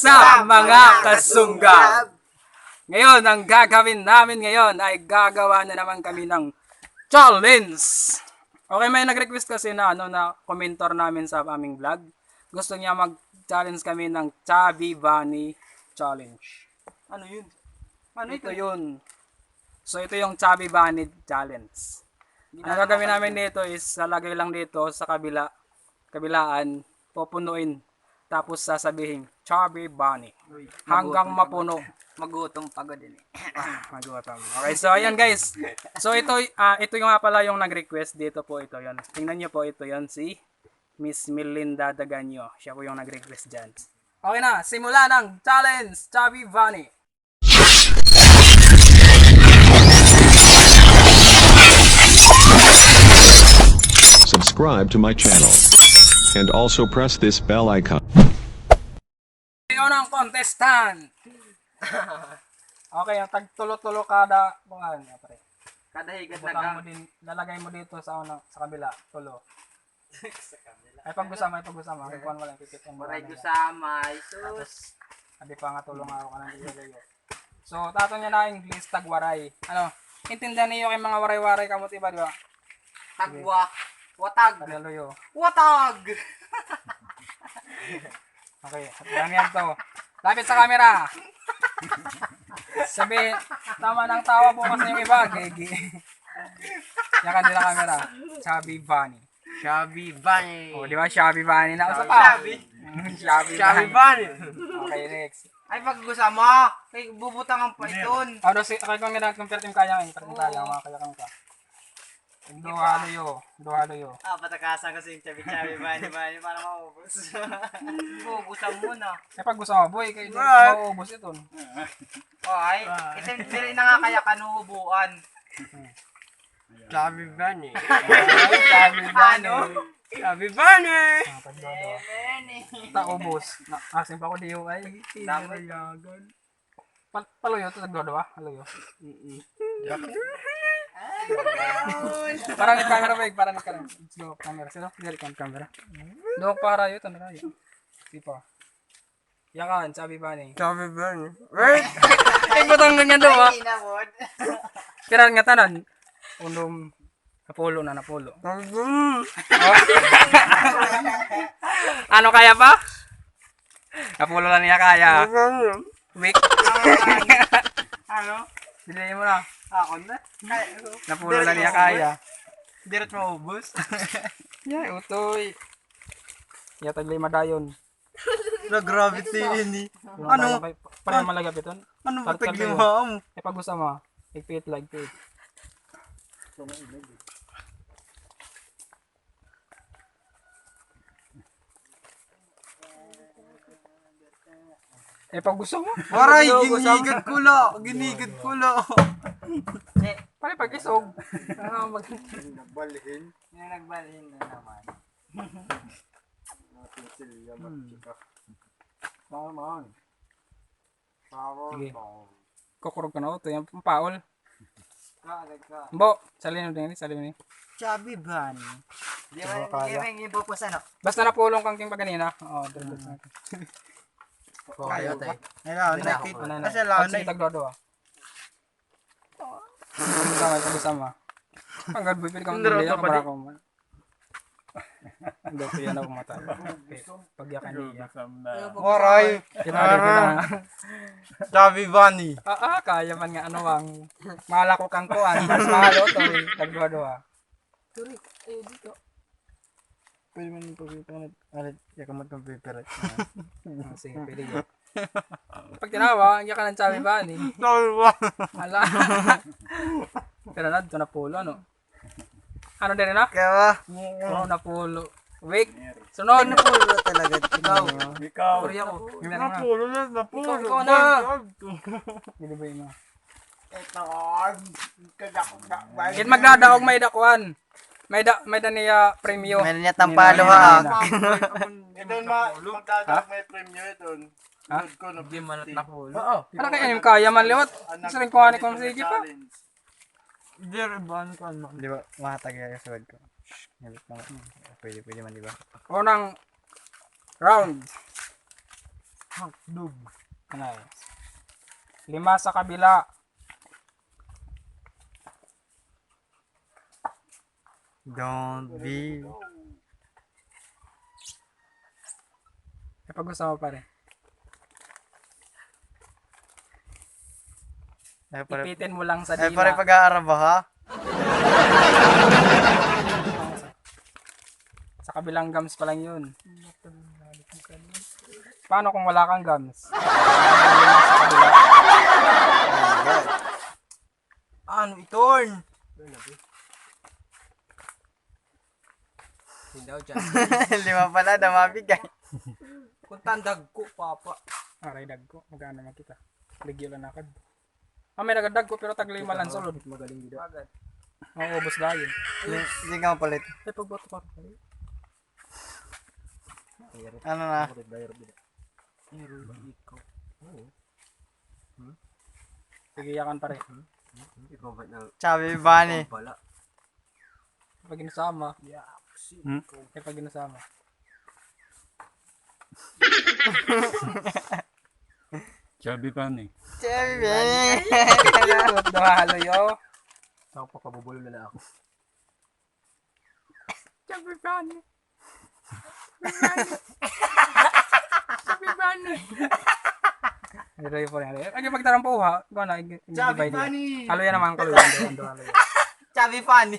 sa mga kasunggab. Ngayon, ang gagawin namin ngayon ay gagawa na naman kami ng challenge. Okay, may nag-request kasi na na commentor namin sa aming vlog. Gusto niya mag-challenge kami ng Chubby Bunny Challenge. Ano yun? Ito yun. So ito yung Chubby Bunny Challenge. Ang gagawin namin dito is lalagay lang dito sa kabilaan, pupunuin. Tapos sasabihin, Chubby Bunny. Hanggang mapuno. Magutom pagod din eh. Magutom. Okay, so ayan guys. So ito yung nga pala yung nag-request dito po ito yon. Tingnan niyo po ito yon si Miss Melinda Daganyo. Siya po yung nag-request diyan. Okay na, simula ng challenge, Chubby Bunny. Subscribe to my channel and also press this bell icon. Ikaw ng contestant. Okay, ang tagtulo-tulo kada buwan, pre. Kada higad Butang mo din, lalagay mo dito sa kabila, tulo. sa kanila. Ay pagsama. Kuan mo lang pipit yung Maray marami. ko sama, sus. Tapos abi pa nga tulong ako kanang dito. So, tato niya na English tagwaray. Ano? Intindihan niyo kay mga waray-waray kamot iba, di ba? Tagwa. Watag. Padaluyo. Watag! Okay, lang yan to. Lapit sa camera. Sabi, tama ng tawa po kasi yung iba. Gigi. Yan kanila camera. Chubby Bunny. Chubby Bunny. O, di ba? Chubby Bunny na usa pa. Chubby Bunny. Okay, next. Ay, pag-usama. Kay bubutangan pa iton. Ano si kay kung compare team kaya ng kaya mga kaya kang ka. Duhalo yo. Patakasan kasi yung Chubby Bunny para maubos. Bubusan mo na. Eh pag gusto mo boy, kay mauubos ito. Ay, ito dili na nga kaya kanuhubuan. Chubby Bunny. Chubby Bunny. Chubby Bunny. Taubos. Asin pa ko diyo ay. Dami. Paluyo to nagdodo ba? Paluyo. Parang camera ba? Parang camera. Slow camera. Sino? Dili kan camera. Dok para yo tan rayo. Tipo. Yakan, Chubby Bunny. Chubby Bunny. Wait! Ay batang nga do ba? Inawod. Pero nga tanan. Undom napulo. Ano kaya pa? Napulo lang niya kaya. Week. Ano? Dili mo na. Ako na. Napulo lang niya kaya. Diret maubos. Yeah, utoy. Yatag lima dayon. Na-gravity ini. Ano? Para malagapiton. Ano ba Tartar taglima kayo. mo? Eh pag gusto mo, igpit. Eh pag gusto mo. Waray, Gusto mo. ginigad ko lo. Pare pag isog. Nagbalhin. Yung nagbalhin na naman. Sige. Kukurog ka na ito. Yung paul. Kaagad ka. Bo, salin mo din. Chubby Bunny. Di ba yung ibo po sa no? Basta napulong kang king paganina. Oo, dito. Kayo tayo. Ayun, nakit. Ano Kasi na? lanay. Sige tagdodo ah. Sama. Pagkat boy, pwede ka mag-bili ako para ako. Hindi ko yan ako mata. Pagyakan niya. Waray. Chubby Bunny. Kaya man nga ano bang malako kang kuan, mas mahalo to, tagdodo ah. Sorry, ayo dito. Pwede man pag-ipangat. Alit, yakamot ng paper. Sige, pwede yun. Pag tinawa, ang yakan ng Chubby Bunny. Chubby Bunny. Hala. Pero na, ito na pulo, ano? Ano din na? Kaya ba? Oo, na pulo. Wait, sunod. Napulo talaga. Ikaw. Sorry ako. Napulo na. Ikaw na. Hindi ba yun? Ito. Kit magdadaog may dakuan. May da niya premyo. Meron niya tampalo ha. Ito magdadaan may premyo ito. Ha? Load ko na Hindi man na pulo. Oo. Ano kaya yung kaya man liwat? Isa rin kuha ni kong sige pa. Hindi rin ba ano ka ano? Di ba? Mahatag yung sword ko. Pwede man di ba? Unang round. Nice. 5 sa kabila. Don't be. Pag gusto mo pa rin. Ipitin mo lang sa Eh, dila. pare pag-aaraba ha? Sa kabilang gums pa lang yun. Paano kung wala kang gums? Ano itorn? Hindi ako dyan. 5 pala na mabigay. Kung tandag ko, papa. Aray dag ko. Magkano naman kita? Ligyo lang nakad. May nagadag ko pero tag 5 lang sulod. Magaling dito. Agad. Mauubos dahil. Hindi ka mapalit. Eh pagboto pa. Ano na? Sige yakan pa rin. Ikaw ba na Chubby Bunny. pala? Pag inasama. Pag inasama. Chubby Bunny. Chubby Bunny. Dumahalo yo. Saan pa kabubulo na ako? Chubby Bunny. Chubby Bunny. Haloy po rin. Lagi pagtarampo ha. Ikaw na. Chubby i-divide Bunny. yan. Halo yan naman. Halo. Chubby Bunny.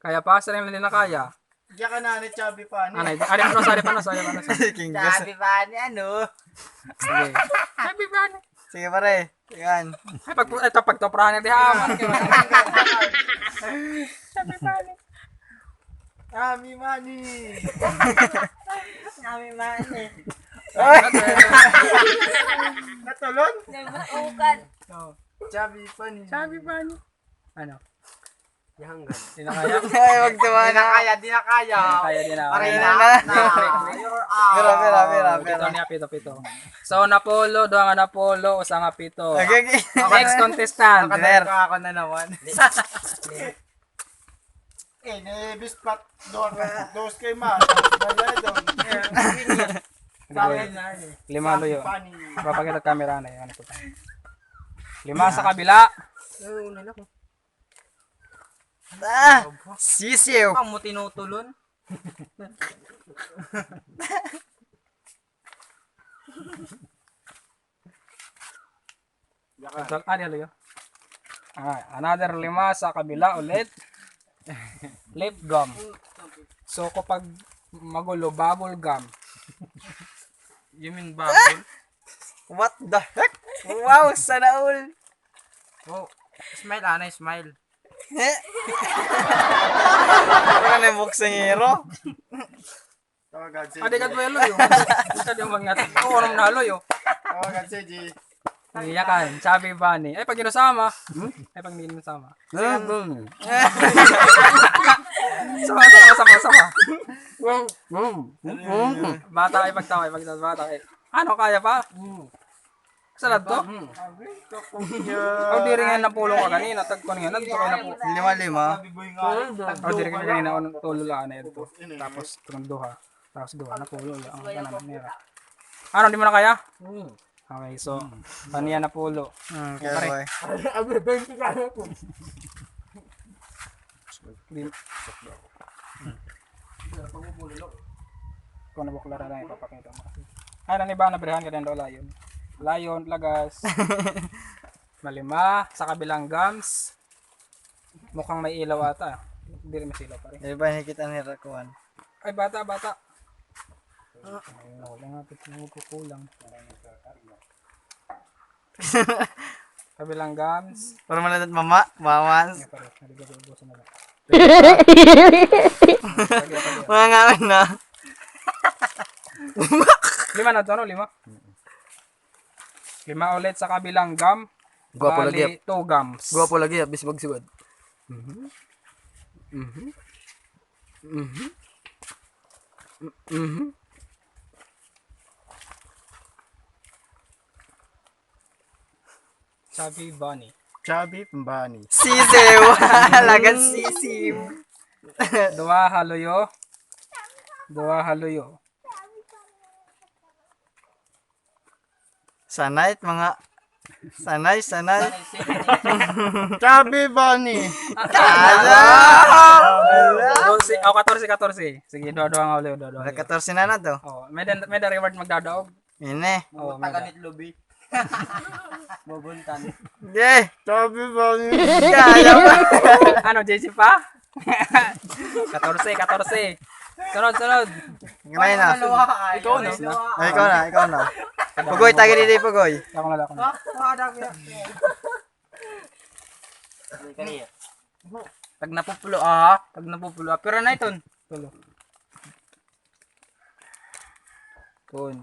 Kaya pa. Sa rin na kaya. Diyan ka na ni Chubby Bunny. Anay. Ari panos. King Gus. Chubby Bunny, ano? Sige. Chubby Bunny. Sige pare. Yan. Ay, ito pagtoprahan natin ha. Chubby Bunny. Ami Money. Chubby Bunny. Natulon? Chubby Bunny. Ano? Yanggan. Hindi na kaya? Ay, wag tuwa na. Di na kaya. Kaya din na. Pare na. Pera. Pito. So, napolo, doon nga napolo, usa nga pito. Okay. Next contestant. Ver. Ako na naman. Bispat. Dos kay Ma. Baladong. Lima loyo. Funny. Papakita camera na yun. 5 sa kabila. Sisiw. Ang mo tinutulon? Loyo. Another 5 sa kabila ulit. Lip gum. So, kapag magulo, bubble gum. You mean bubble? What the heck? Wow, sana all. Oh, smile, anay, smile. Ano na buksang hero? Tawagan si Adik at welo yo. Ito yung mga oo naman nalo yo. Tawagan si G. Iyakan, Chubby Bunny. Ay pag inusama. Ay pag hindi inusama. Sama. Bata kay pagtawa, bata kay. Ano kaya pa? Salad to? Ang diri nga na pulong ka kanina, tagkon nga nagto kay na po. 5-5. Biboy nga. Ang diri nga kanina on tulo la na ito. Tapos tunong duha. Tapos duha na pulo la ang kanan nira. Ano di mo na kaya? Okay, so paniya na pulo. Kaya boy. Kung nabuklara lang ipapakita mo. Ay, nang iba na brehan ka din daw layon. Layon, lagas. Malima, sa kabilang gums. Mukhang may ilaw ata. Hindi rin may ilaw pa rin. Di ba nakita ni Rakuan? Ay, bata. Ay, wala nga, kukulang. Kabilang gums. Para maladat mama, mawans. Ay, pare, naligabubusan na lang. Mga ngawan na. 5 na to, no? 5? 5 ulit sa kabilang gum. Gwapo Bali, lagi. 2 gums. Gwapo lagi, abis magsigod. Chubby Bunny. Chubby Bunny. Sisiw. Lagat sisiw. Dua haloyo. Sanay, mga... Sanay. Chubby Bunny. 12, 14. Sige, dua-dua nga ulit, dua-dua. 14 na na to. Oh, may da reward magdadaog. Ini. Oh, may da. Taganit lubi. Bubuntan. Yeah. Chubby Bunny. Kaya ba? Ano, JC pa? 14. Sunod. Ngayon na. Ikaw na. Ay, ikaw na. Pugoy, tayo dito, Pugoy. Ako na. Pag napupulo pero na iton. Tulo. Kun.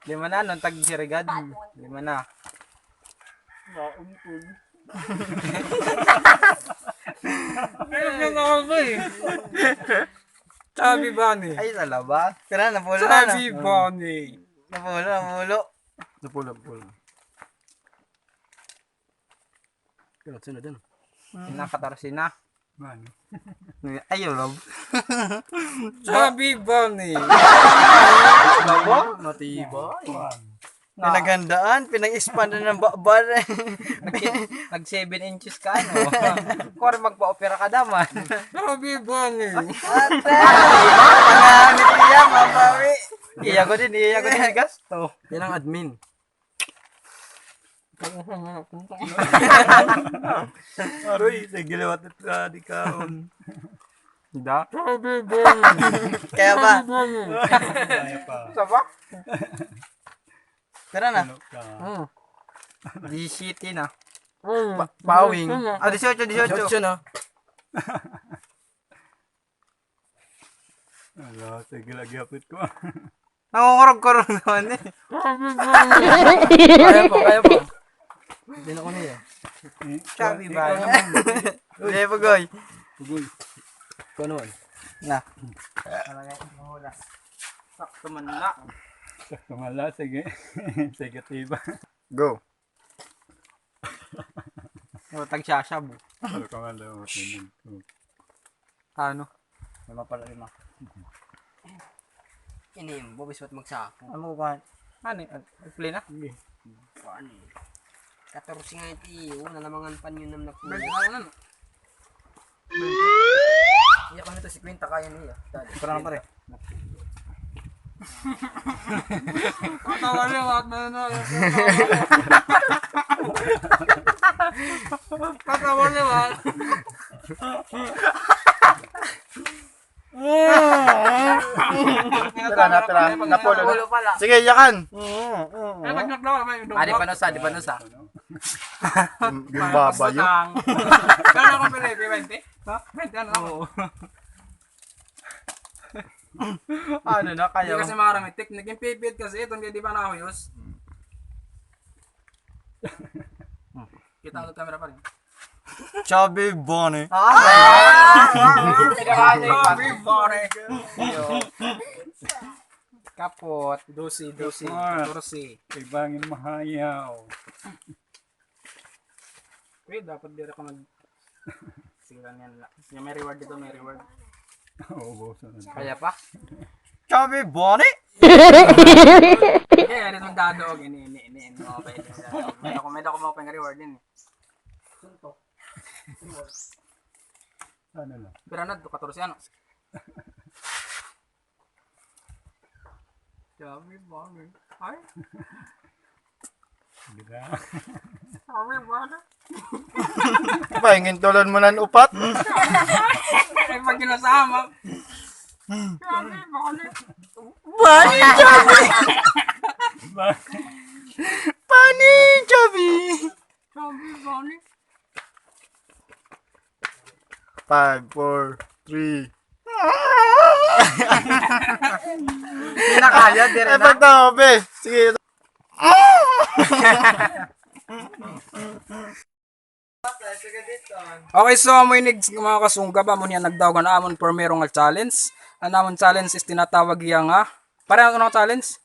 Lima na, nung tag-sirigad. Lima na. Chubby Bunny. Ay, talaba. Pero napulo na, no? Chubby Bunny. Napulo. Napula. Sunod din. Pinakatarsin na. Ano? Ay, Rob. Chubby Bunny. Matibay. Pinaghandaan, pinag-expand na ng bakbar. Nag 7 inches ka, no? Kung magpa-opera ka naman. Chubby Bunny. Ate! Pangamit niya, mabawi. Iya ko din gasto. Yan ang admin. Aroy, nagilawat at di kaon. Da? Chubby Bunny. Kaya ba? Kaya pa. Saba? Pero na. Ano ka? Di city na. Bawing. Ah, 18. na. Ala, sige lagi apit ko. Nangungurog-kurog naman eh. Kaya po. Hindi na ko niya. Chubby Bunny. Hindi, Pugoy. Pugoy. Kano man? Na. Sakto man na. Kumala, sige. Sige, tiba. Go. O, tag-sasab. Pero kumala, okay. Ano? Lima pala lima. Inimbo, biswat magsako. Ano ba? Ano? Play na? 14 nga iti, nalamangan pa nyo nam napulo. Ano? Iya ka nito si Quinta, kaya niya. Pero na pare. Katawa niya, wat na na. Katawa niya, wat. Tara. Napulo. pala. Sige, yakan. Ay, nagnaklaw. Di pa nusa. Yung babayo. Kano ako pala, 20? Ha? 20 ano ako? Ano na Hindi kaya? kasi makarami technique. Yung pipit kasi, itong di ba nakahuyos? Kita ang camera pa rin. Chubby Bunny. Chubby Bunny. Kapot. 12, 14. Ibangin mahayaw. Wait, dapat dira ka mag... Sige lang yan lang. Yung may reward dito, may reward. Oo, bosan. Kaya pa? Chubby Bunny? Kaya rin yung dadog. Ini. Okay. May dako mo pa yung reward din. Ano lang? Pero na, 14 ano? Chubby Bunny. Ay? Sige na. Chubby Bunny. Pahingin tulan mo ng upat. Ay, pag kinasama. Chubby Bunny. Bunny, Chubby. Chubby Bunny. 5, 4, 3. Hindi na kaya, dire Eh, na. ba't na, be? Sige. Okay, so amoy mga kasunggab amon yan nagdawagan amon for merong nga challenge. Ang amon challenge is tinatawag iya nga. Pare ano challenge?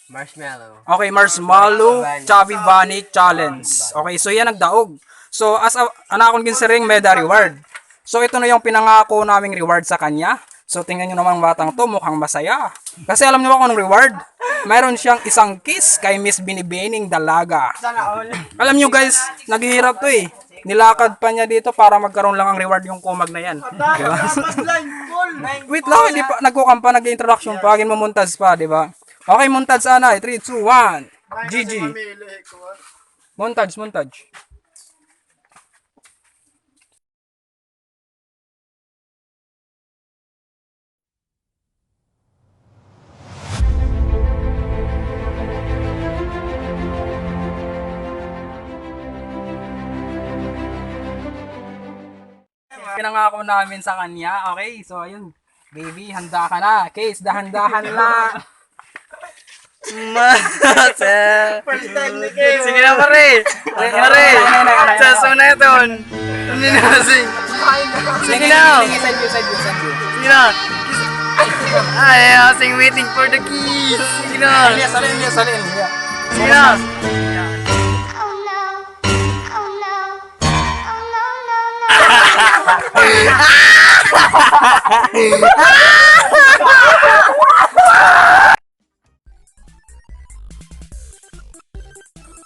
Marshmallow. Okay, Marshmallow Chubby Bunny Challenge. Okay, so yan nagdaog. So, as anakon ginsiring may the reward. So, ito na yung pinangako naming reward sa kanya. So, tingnan nyo naman batang to, mukhang masaya. Kasi alam nyo ba kung anong reward? Mayroon siyang isang kiss kay Miss Binibining Dalaga. Alam nyo guys, naghihirap to eh. Nilakad pa niya dito para magkaroon lang ang reward yung kumag na yan. Diba? Wait lang, hindi pa nagkukampa, nag-introduction pa, agin mo montage pa, di ba? Okay, montage sana. 3, 2, 1. GG. Montage, montage. Pinangako namin sa kanya. Okay, so ayun. Baby, handa ka na. Case, dahan-dahan lang. Sige na pare. Pare. Sa suna ito. Hindi na sing. Sige na. Send you. Sige na. Ay, sing waiting for the keys. Sige na. Salin. Sige na. Oh no. Oh no. Oh no, no, no.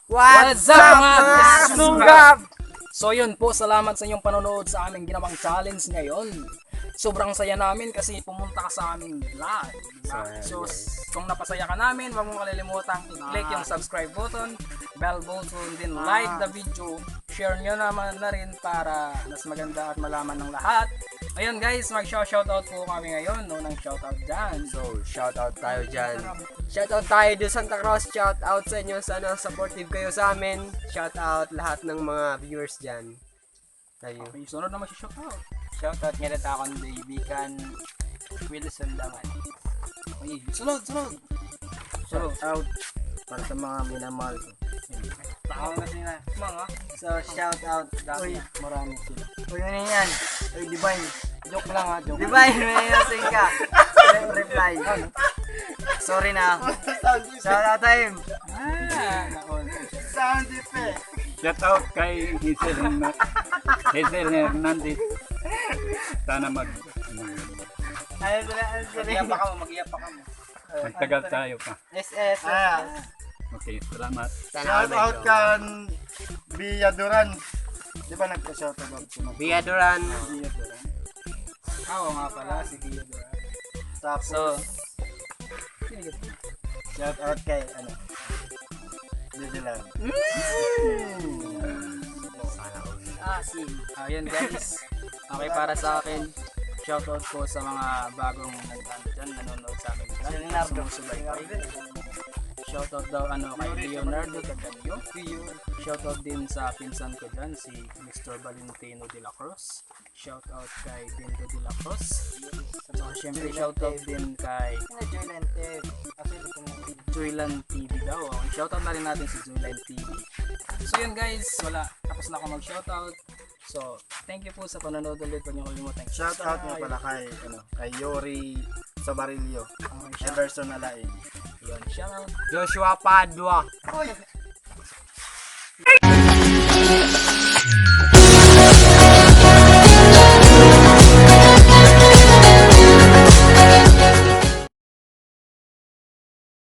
What's up mga kasunggab? So yun po, salamat sa inyong panonood sa aming ginawang challenge ngayon. Sobrang saya namin kasi pumunta ka sa aming vlog. Diba? So kung napasaya ka namin, huwag mong kalilimutang i-click yung subscribe button, bell button, din like the video, share nyo naman na rin para mas maganda at malaman ng lahat. Ayun guys, mag-shoutout po kami ngayon. Unang shoutout dyan. So, shoutout tayo dyan. Shoutout tayo do Santa Cruz. Shoutout sa inyo. Sana supportive kayo sa amin. Shoutout lahat ng mga viewers dyan. Tayo. Okay, sunod na mag-shoutout. Shoutout nga na takon Bibikan Wilson Daman. Okay, sunod. Shoutout para sa mga minamahal ko. Tao na sila. Mga. So, shoutout dami. Marami sila. Uy, ano yan? Uy, Divine. Joke lang ha, joke. Divine, may nasing ka. Reply. Sorry na. Shoutout time. Nakon. Sound effect. Shout out kay Hazel Hernandez. Sana Mag-iyak pa ka mo. magtagal tayo pa. SS. Okay, salamat. Shout out kan Bia Duran. Di ba nagpa-shout out ko? Bia Duran. Oo nga pala, si Dia Dora. Tapos, So, shout out kay, New Zealand. ayun guys. Okay, para sa akin, shoutout po sa mga bagong nanonood sa amin. Sumusubaybay. Shoutout daw kay Leonardo Caganyo. Shoutout din sa pinsan ko dyan, si Mr. Valentino de la Cruz. Shoutout kay Dindo de la Cruz. So, syempre shoutout din kay Joylan TV daw. Okay, shoutout na rin natin si Joylan TV. So yun guys, tapos na ako mag-shoutout. So, thank you po sa panonood ulit. Huwag niyo kalimutan. Shout out nga pala kay Yori Sabarillo. Everson Alain. Yun, shoutout. Joshua Padua.